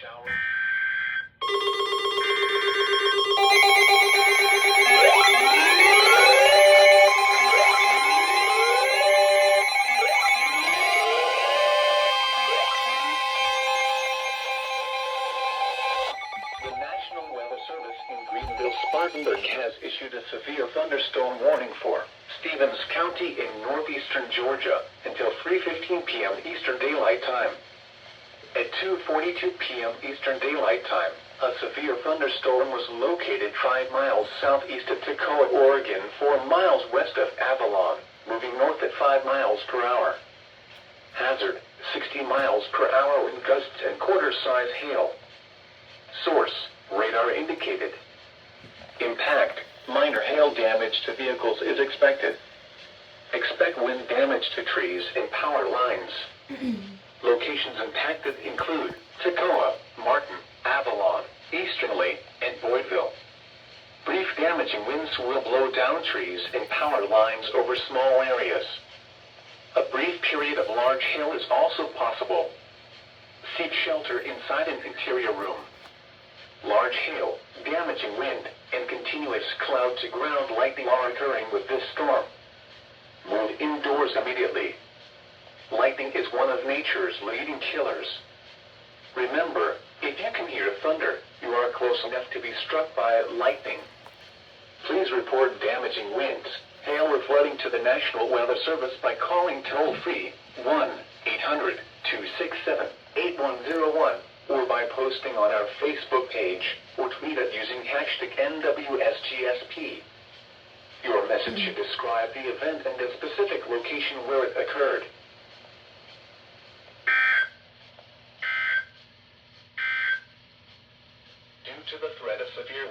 shower. The National Weather Service in Greenville-Spartanburg has issued a severe thunderstorm warning for Stevens County in northeastern Georgia until 3:15 p.m. Eastern Daylight Time. At 2:42 p.m. Eastern Daylight Time, a severe thunderstorm was located 5 miles southeast of Toccoa, Oregon, 4 miles west of Avalon, moving north at 5 miles per hour. Hazard, 60 miles per hour wind gusts and quarter-size hail. Source, radar indicated. Impact, minor hail damage to vehicles is expected. Expect wind damage to trees and power lines. Locations impacted include Toccoa, Martin, Avalon, Easternly, and Boydville. Brief damaging winds will blow down trees and power lines over small areas. A brief period of large hail is also possible. Seek shelter inside an interior room. Large hail, damaging wind, and continuous cloud-to-ground lightning are occurring with this storm. Move indoors immediately. Lightning is one of nature's leading killers. Remember, if you can hear thunder, you are close enough to be struck by lightning. Please report damaging winds, hail, or flooding to the National Weather Service by calling toll-free 1-800-267-8101 or by posting on our Facebook page or tweet it using hashtag NWSGSP. Your message should describe the event and the specific location where it occurred. Due to the threat of severe